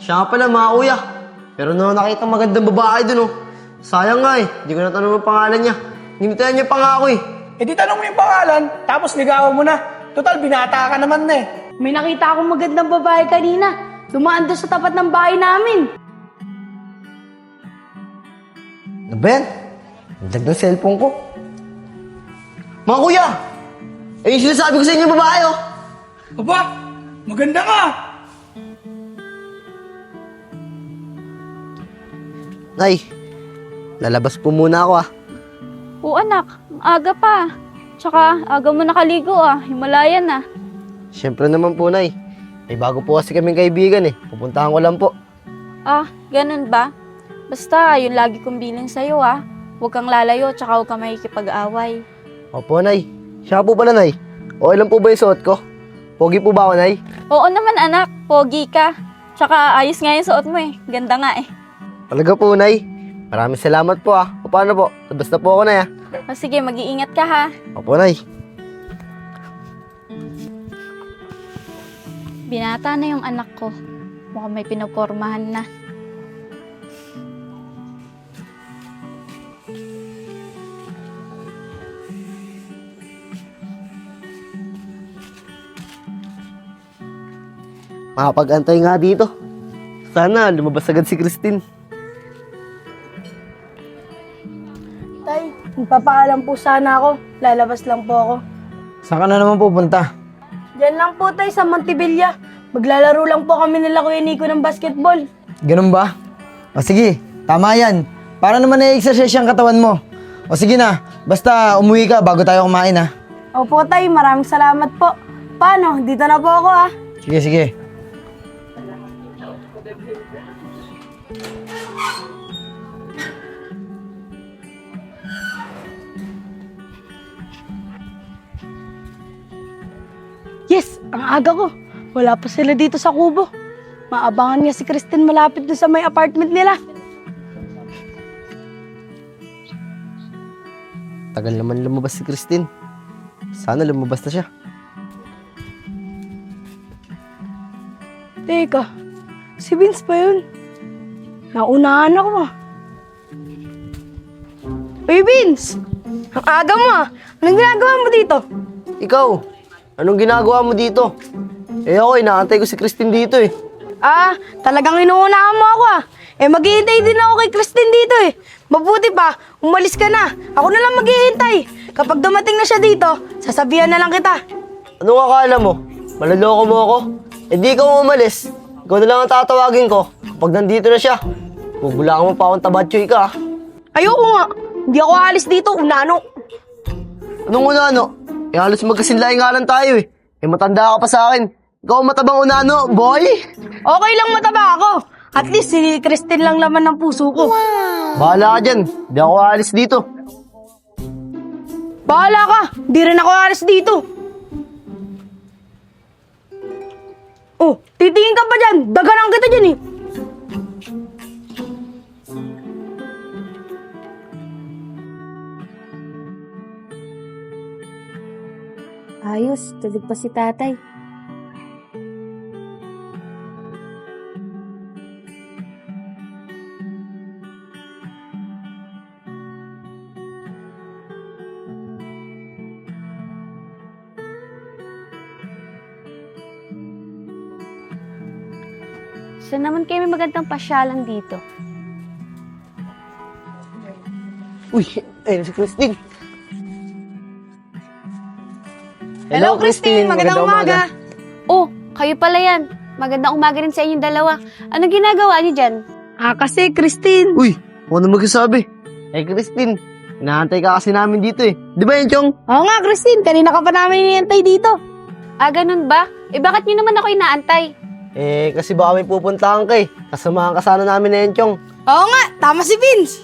Siya nga pala, mga kuya. Pero na nakita magandang babae dun, oh. Sayang nga eh, hindi ko natanong ang pangalan niya. Nimitahan niya pa nga ako eh. Eh di tanong mo yung pangalan, tapos ligawan mo na. Total, binata ka naman na eh. May nakita akong magandang babae kanina. Dumaan doon sa tapat ng bahay namin. Ano ba yan? Ang lag ng cellphone ko. Mga kuya! Eh, yung sinasabi ko sa inyo babae, oh. Aba, maganda nga. Nay, lalabas po muna ako, ah. Oo anak, ang aga pa. Tsaka aga mo nakaligo Himalayan na. Siyempre naman po, Nay. May bago po kasi kaming kaibigan eh. Pupuntahan ko lang po. Ganun ba? Basta, yun lagi kong bilang sa'yo Huwag kang lalayo, tsaka huwag kang makikipag-away. Opo, Nay. Siya po pala, Nay. Okay lang po ba yung suot ko? Pogi po ba ako, Nay? Oo naman anak, pogi ka. Tsaka ayos nga yung suot mo Ganda nga Talaga po, Nay. Maraming salamat po, ah. O paano po? Labas na po ako, Nay, ah. Sige, mag-iingat ka ha. Opo, Nay. Binata na yung anak ko. Mukhang may pinopormahan na. Makapag-antay nga dito. Sana lumabas agad si Christine. Tay, magpapaalam po sana ako. Lalabas lang po ako. Saan ka na naman pupunta? Diyan lang po tay sa Montevilla. Maglalaro lang po kami nila Kuya Nico ng basketball. Ganun ba? O sige, tama yan. Para naman na-exercise yung katawan mo. O sige na, basta umuwi ka bago tayo kumain ha. Opo tay, maraming salamat po. Paano? Dito na po ako Sige, sige. Yes, ang aga ko. Wala pa sila dito sa kubo. Maabangan niya si Christine malapit doon sa may apartment nila. Tagal naman lumabas si Christine. Sana lumabas na siya. Teka, si Vince pa yun? Naunahan ako Uy Vince! Ang aga mo Anong ginagawa mo dito? Ikaw, anong ginagawa mo dito? Eh ako, inaantay ko si Christine dito eh. Talagang inuunahan mo ako maghihintay din ako kay Christine dito Mabuti pa, umalis ka na. Ako na lang maghihintay. Kapag dumating na siya dito, sasabihan na lang kita. Anong akala mo? Malaloko mo ako? Eh di ikaw umalis. Ikaw na lang ang tatawagin ko. Kapag nandito na siya, bubulaan mo pa akong tabatchoy ka. Ayoko nga. Hindi ako alis dito, unano. Anong unano? Eh halos magkasinlaing nga lang tayo eh. Eh matanda ka pa sa akin. Ikaw ang matabang unano, boy! Okay lang mataba ako. At least si Christine lang laman ng puso ko. Bahala ka dyan. Di ako aalis dito. Bahala ka. Di rin ako alis dito. Oh, titingin ka pa dyan. Daganan kita dyan Ayos, tulog pa si tatay. Saan naman kayo may magandang pasyalan dito? Uy, ayun si Christine. Hello, Christine. Magandang umaga. Oh, kayo pala yan. Magandang umaga rin sa inyong dalawa. Anong ginagawa niyo dyan? Kasi Christine. Uy, ako na magsasabi. Eh Christine, inaantay ka kasi namin dito eh. Di ba yun, Chong? Oo nga, Christine. Kanina ka pa namin inintay dito. Ganun ba? Bakit niyo naman ako inaantay? Eh, kasi baka may pupuntahan ka eh. Kasamahan ka sana namin na yun, Chong. Oo nga, tama si Vince.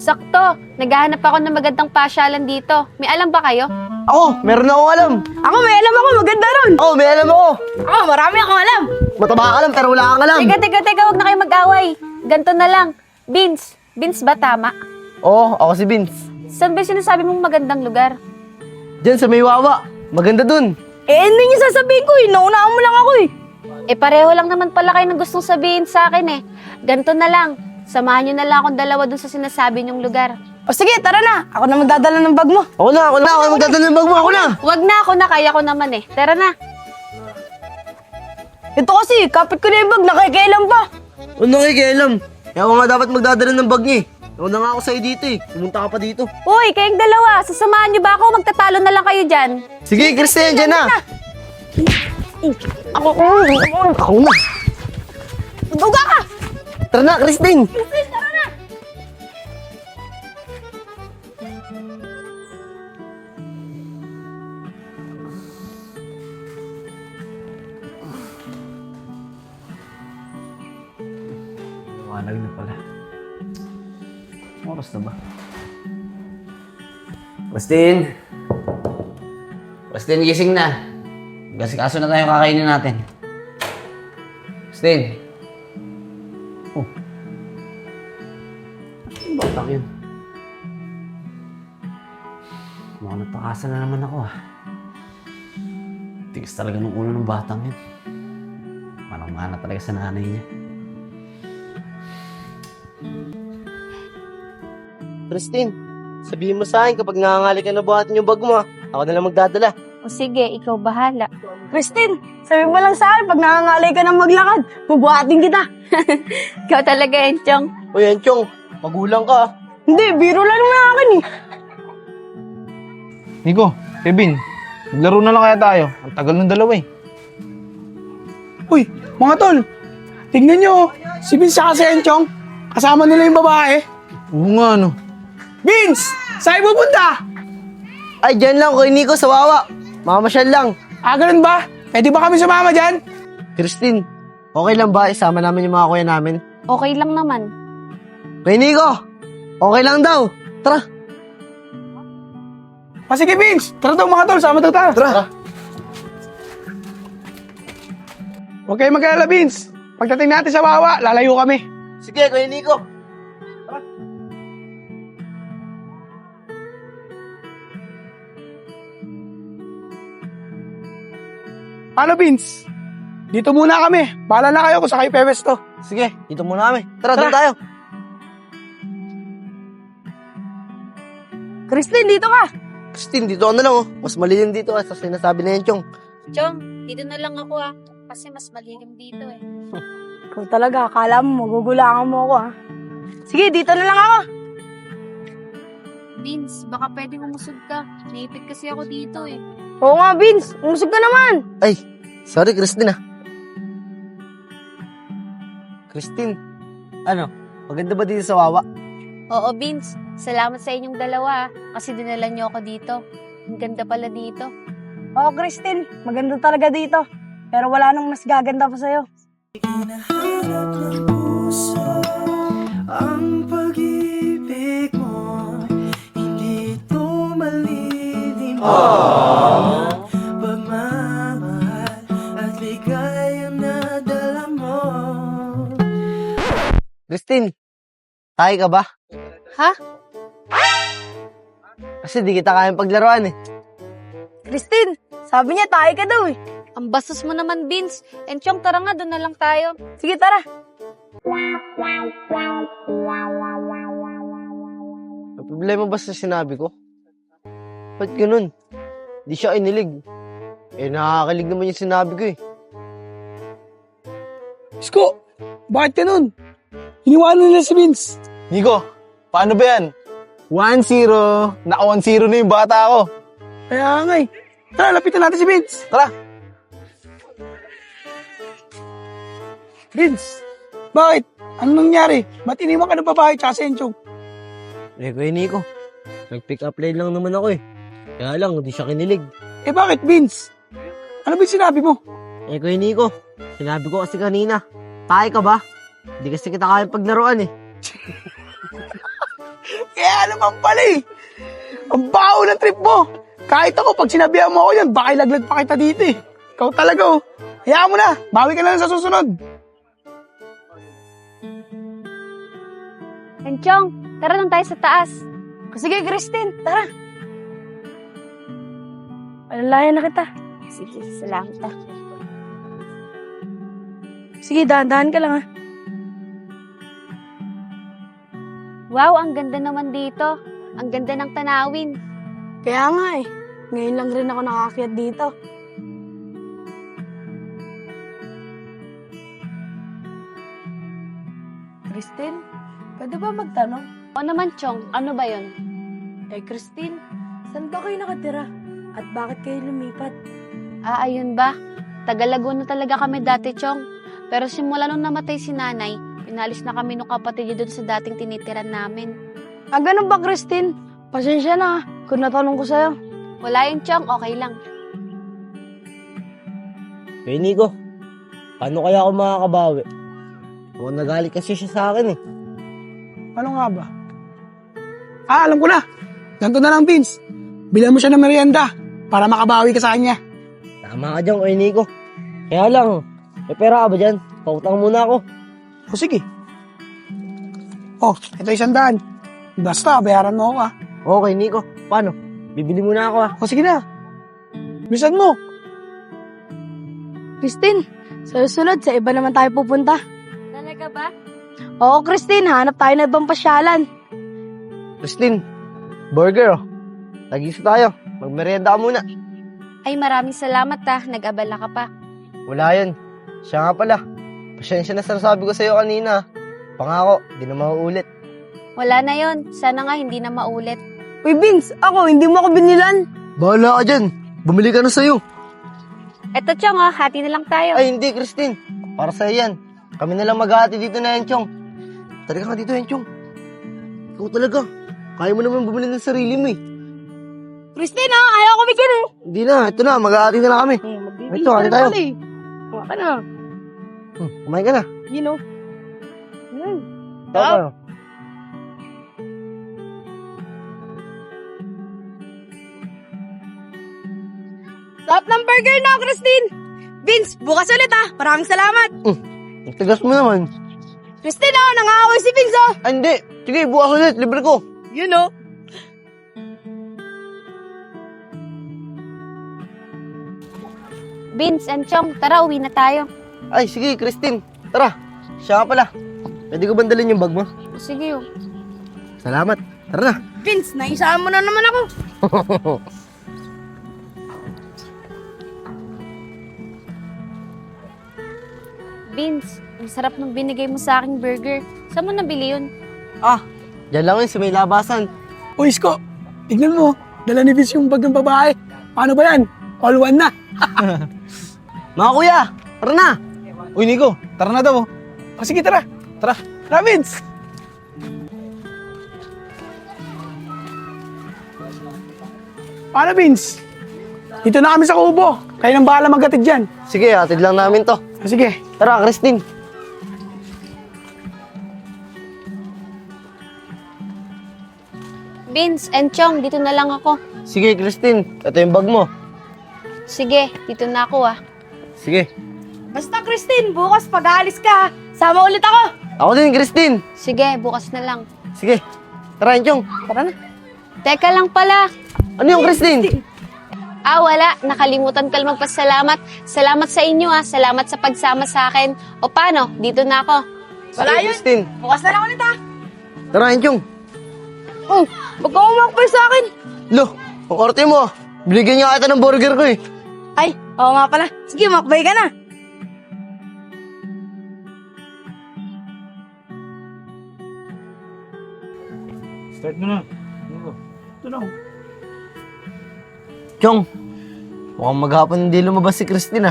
Sakto, naghahanap ako ng magandang pasyalan dito. May alam ba kayo? Ako, meron akong alam. Ako may alam ako, maganda ron. Ako, may alam ako. Marami akong alam. Mataba ka alam, pero wala kang alam. Teka, huwag na kayo mag-away. Ganto na lang. Vince ba tama? Oo, ako si Vince. Saan ba sinasabi mong magandang lugar? Diyan sa may wawa. Maganda dun. Ano yung sasabihin ko Naunaan mo lang ako Eh pareho lang naman pala kayo ng gustong sabihin sa akin eh. Ganito na lang, samahan niyo na lang akong dalawa dun sa sinasabi niyong lugar. O sige, tara na. Ako na magdadala ng bag mo. Ako na magdadala ng bag mo, ako na. Wag na, ako na, kaya ko naman eh. Tara na. Ito kasi, kapit ko na yung bag, nakikialam pa. Ano nakikialam? Kaya ako nga dapat magdadala ng bag niya eh. Ako na nga ako sa'yo dito eh. Pumunta ka pa dito. Uy, kayong dalawa, sasamahan niyo ba ako? Magtatalo na lang kayo dyan. Sige, Christine, dyan na. Ako na. Duga ka! Tara na, Christine. Tara na! Malag na pala. Oras na ba? Christine! Christine, gising na. Gasikaso na tayo kakainin natin. Christine! Oh. Ano batang yun? Mukhang nagpakasa na naman ako ah. Tigas talaga ng ulo ng batang yun. Parang mana talaga sa nanay niya. Christine, sabihin mo sa akin kapag nangangali ka na buhatin yung bag mo ha. Ako na lang magdadala. O sige, ikaw bahala. Christine, sabi mo lang sa akin, pag nangangalay ka ng maglakad, bubuhatin kita. Ikaw talaga, Enchong. Uy, Enchong, magulang ka ha. Hindi, biro lang naman akin eh. Nico, Kevin, maglaro na lang kaya tayo. Ang tagal ng dalawa eh. Uy, mga tol, tignan nyo, si Vince saka si Enchong, kasama nila yung babae. Oo nga, no. Vince, saan pupunta? Ay, dyan lang kay Nico sa Wawa. Mamasyal lang. Ah, ganun ba? Pwede ba kami sumama dyan? Christine, okay lang ba isama namin yung mga kuya namin? Okay lang naman. Kay Nico, okay lang daw. Tara. Ah, sige Vince, tara daw mga tol, sama daw tayo. Tara. Huwag kayo mag-alala Vince. Pagdating natin sa Wawa, lalayo kami. Sige, kay Nico. Paano Vince? Dito muna kami. Bahala na kayo kung sa kayo pewesto. Sige, dito muna kami. Tara, doon tayo. Christine, dito ka. Christine, dito ka na lang oh. Mas malilim dito sa sinasabi na Enchong. Chong, dito na lang ako ah. Kasi mas malilim dito eh. Ikaw talaga, akala mo, magugulangan mo ako ha. Sige, dito na lang ako. Vince, baka pwedeng umusog ka. Naipit kasi ako dito eh. Oo nga, Vince, umusog ka naman. Ay, sorry Christine ah. Christine, ano? Maganda ba dito sa Wawa? Oo, Vince. Salamat sa inyong dalawa kasi dinala niyo ako dito. Ang ganda pala dito. Oo, Christine, maganda talaga dito. Pero wala nang mas gaganda pa sa'yo. Ang pag-ibig mo hindi ito malilim pagmamahal at ligayang nadala mo. Christine, tayo ka ba? Ha? Kasi di kita kayang paglaruan eh. Christine, sabi niya tayo ka daw eh. Ang bastos mo naman, Vince. Enchong, tara nga, doon na lang tayo. Sige, tara. May problema ba sa sinabi ko? Ba't ganun? Di siya inilig. Eh, nakakakilig naman yung sinabi ko eh. Isko, bakit ganun? Iniwanan nila si Vince. Nico, paano ba yan? 1-0. Naka 1-0 na yung bata ko. Kaya nga eh. Tara, lapitan natin si Vince. Tara. Vince, bakit? Anong nangyari? Ba't iniwan ka ng babae tsaka si Enchong? Eh, kuya Nico, nag-pick up line lang naman ako eh. Kaya lang, di siya kinilig. Eh bakit Vince? Ano ba yung sinabi mo? Eh, kuya Nico, sinabi ko kasi kanina, tayo ka ba? Di kasi kita kayang paglaruan eh. Kaya naman pala eh. Ang baho ng trip mo. Kahit ako, pag sinabihan mo ako yan, baka ilaglag pa kita dito eh. Ikaw talaga oh. Hayaan mo na. Bawi ka na lang sa susunod. Enchong, tara lang tayo sa taas. Sige, Christine, tara. Alalayan na kita. Sige, salamat ah. Sige, dahan-dahan ka lang ah. Wow, ang ganda naman dito. Ang ganda ng tanawin. Kaya nga eh. Ngayon lang rin ako nakaakyat dito. Christine, pwede ba magtanong? O naman, Chong, ano ba yon? Christine, saan ba kayo nakatira? At bakit kayo lumipat? Ah, ayun ba? Taga-Laguna na talaga kami dati, Chong. Pero simula nung namatay si nanay, inalis na kami nung kapatid niya doon sa dating tinitiran namin. Ah, ganun ba, Christine? Pasensya na kung natanong ko sa'yo. Wala yun, Chong. Okay lang. Hey, Nico. Paano kaya ako makakabawi? Mukhang nagalit kasi siya sa akin eh. Ano nga ba? Alam ko na. Ganito na lang, Vince. Bilan mo siya ng merienda para makabawi ka sa kanya. Tama ka dyan, Kuya Nico. Kaya lang, may pera ka ba dyan? Pautang muna ako. O sige. Oh, ito 100. Basta, bayaran mo ako ah. Okay, Nico. Paano? Bibili muna ako ah. O sige na. Bisan mo. Christine, sa susunod, sa iba naman tayo pupunta. Talaga ba? Oo, Christine, hanap tayo na ibang pasyalan. Christine, burger oh. Tagisa tayo. Magmerienda ka muna. Ay, maraming salamat nag-abala ka pa. Wala yan. Siya nga pala. Pasensya na sa sabi ko sa'yo kanina. Pangako, di na mauulit. Wala na yon. Sana nga hindi na maulit. Uy, Vince, ako, hindi mo ako binilan. Bahala ka dyan. Bumili ka na sa'yo. Eto, Chong, hati na lang tayo. Ay, hindi, Christine. Para sa'yo yan. Kami na lang maghahati dito na yan, Chong. Talaga ka dito yan, Chong. Ikaw talaga. Kaya mo naman bumili ng sarili mo eh. Christine, ayaw ko bigyan eh. Hindi na, ito na. Maghahati na lang kami. Ito, hati tayo. Kuha ka na. Kumain ka na. You know. Tayo. Sarap ng burger na, Christine. Vince, bukas ulit Maraming salamat. Ang tigas mo naman. Christine, nangaaway si Vince Ay, hindi. Sige, bukas ulit. Libre ko. You know. Vince and Chong, tara, uwi na tayo. Ay, sige, Christine. Tara. Siya nga pala. Pwede ko bandalin yung bag mo? Sige, Salamat. Tara na. Vince, naisaan mo na naman ako. Vince, ang sarap nung binigay mo sa aking burger. Saan mo nabili yun? Diyan lang yun sa may labasan. O Isko, tignan mo. Dala ni Vince yung bag ng babae. Paano ba yan? All one na. Mga kuya, tara na. Uy, Nico, tara na daw. O sige, tara. Tara. Tara, Vince. Paano, Vince? Dito na kami sa kubo. Kayo nang bahala maghatid dyan. Sige, hatid lang namin to. O sige. Tara, Christine. Vince and Chong, dito na lang ako. Sige, Christine. Ito yung bag mo. Sige, dito na ako Sige. Basta, Christine, bukas pag-aalis ka, sama ulit ako. Ako din, Christine. Sige, bukas na lang. Sige. Tara, Enchong. Tara na. Teka lang pala. Ano yung Christine? Wala. Nakalimutan ko lang magpasalamat. Salamat sa inyo Salamat sa pagsama sa akin. O paano? Dito na ako. Wala Sige, yun. Christine. Bukas na lang ulit Tara, Enchong. Oh, wag kang umakpay sa akin. Lo, ang korte mo. Binigyan niya kita ng burger ko eh. Ay, oo nga pala. Sige, makbay ka na. Start mo na. Ito na. Chong, mukhang maghapon hindi lumabas si Christine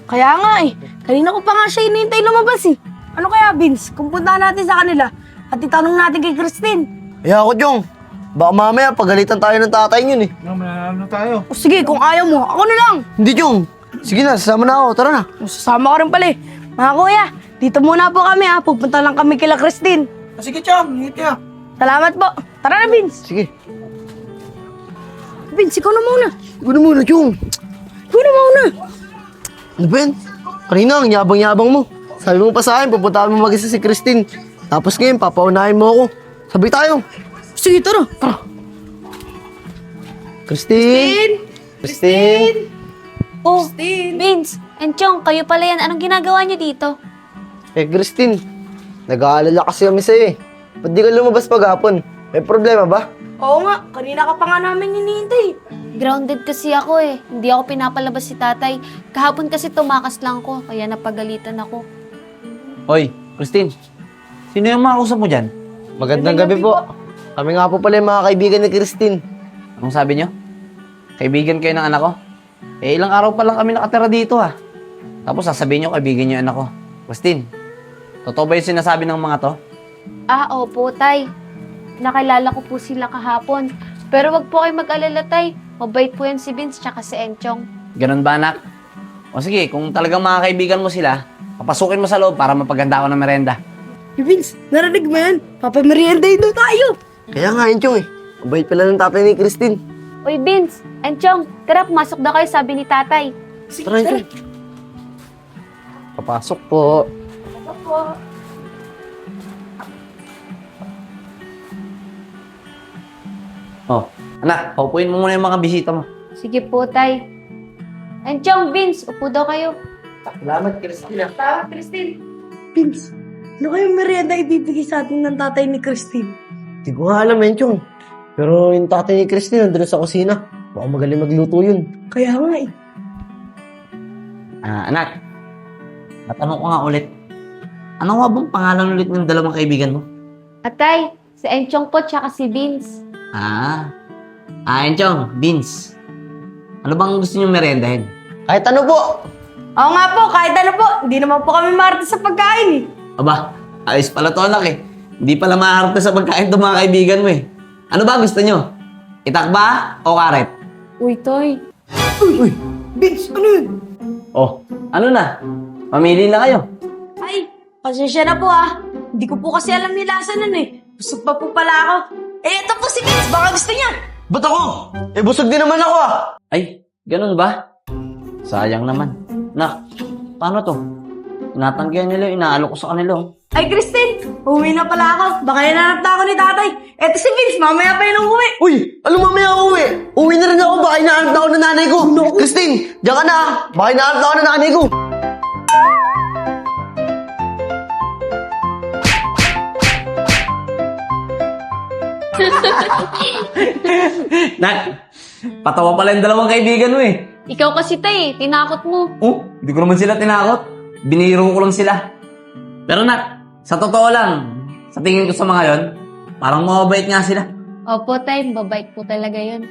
Kaya nga kanina ko pa nga siya hinihintay lumabas Ano kaya, Vince, kung punta natin sa kanila at itanong natin kay Christine? Ako, Chong. Baka mamaya pagalitan tayo ng tatay yun eh. Mananalo na tayo. O sige, kung ayaw mo, ako na lang. Hindi, Chong. Sige na, sasama na ako. Tara na. Sasama ko rin pala Mga kuya, dito muna po kami Pupunta lang kami kila Christine. O sige, Chong. Ngiti Salamat po. Tara na, Vince. Sige. Vince, ikaw na muna. Ikaw na muna, Chong. Ikaw na muna. Ano ba yan? Kanina, ang yabang-yabang mo. Sabi mo pa sa akin, pupuntahan mo mag-isa si Christine. Tapos ngayon, papaunahin mo ako. Sabay tayo. Sige, tara. Tara. Christine! Christine! Oh, Vince and Chong, kayo pala yan. Anong ginagawa niyo dito? Christine, nag-aalala kasi kami sa'yo eh. Ba't di ka lumabas paghapon? May problema ba? Oo nga, kanina ka pa nga namin hinihintay. Grounded kasi ako eh. Hindi ako pinapalabas si tatay. Kahapon kasi tumakas lang ko, kaya napagalitan ako. Hoy, Christine. Sino yung mga kausap mo dyan? Magandang gabi po. Kami nga po pala yung mga kaibigan ni Christine. Anong sabi nyo? Kaibigan kayo ng anak ko? Eh, ilang araw pa lang kami nakatira dito ha. Tapos sasabihin nyo kaibigan nyo yung anak ko. Christine, totoo ba yung sinasabi ng mga to? Ah, opo, tay. Nakilala ko po sila kahapon. Pero wag po kayo mag-alala, tay. Mabait po yan si Vince tsaka si Enchong. Ganun ba, anak? O sige, kung talagang mga kaibigan mo sila, papasukin mo sa loob para mapaganda ako ng merenda. Hey Vince, narinig mo yan? Papameriendahin daw tayo. Kaya nga yun, Chong eh. Mabait pala ng tatay ni Christine. Uy, Vince, Enchong, tara, pumasok daw kayo, sabi ni tatay. Tara, Chong. Papasok po. Oh, anak, paupuin mo muna yung mga bisita mo. Sige po, tay. Enchong, Vince, upo daw kayo. Salamat, Christine. Tama, Christine. Vince, ano kayong merienda ibibigay sa atin ng tatay ni Christine? Hindi ko nga alam, Chong. Pero yung tatay ni Christine nandun sa kusina. Baka magaling magluto yun. Kaya nga eh. Anak, natanong ko nga ulit. Ano nga bang pangalan ulit ng dalawang kaibigan mo? Atay, si Enchong po tsaka si Vince. Enchong, Vince. Ano bang gusto niyong merendahin? Kahit ano po. Oo nga po, kahit ano po. Hindi naman po kami martes sa pagkain eh. Aba, ayos pala to anak eh. Hindi pala maarte sa pagkain itong mga kaibigan mo eh. Ano ba gusto nyo? Itak ba o karet? Uy, Toy. Vince, ano yun? Oh, ano na? Mamili na kayo. Ay, pasensya na po ah. Hindi ko po kasi alam yung lasa nun eh. Busog pa po pala ako. Eh, ito po si Vince. Baka gusto niya. Ba't ako? Eh, busog din naman ako ah. Ay, ganun ba? Sayang naman. Nak, paano to? Tinatanggihan nila, inaalok ko sa kanila. Oh. Ay, Christine, uwi na pala ako. Baka hinanap na ako ni tatay. Eto si Vince, mamaya pa yun uwi. Uy, alam mo mamaya ako uwi. Uwi na rin ako. Baka inaanap na ako ng nanay ko. Christine, diyan ka na ah. Baka inaanap na ako ng nanay ko. Nak, patawa pala yung dalawang kaibigan mo eh. Ikaw kasi, tay, tinakot mo. Oh, hindi ko naman sila tinakot. Biniro ko lang sila. Pero nak, sa totoo lang, sa tingin ko sa mga yon, parang mababait nga sila. Opo, tay, babait po talaga yun.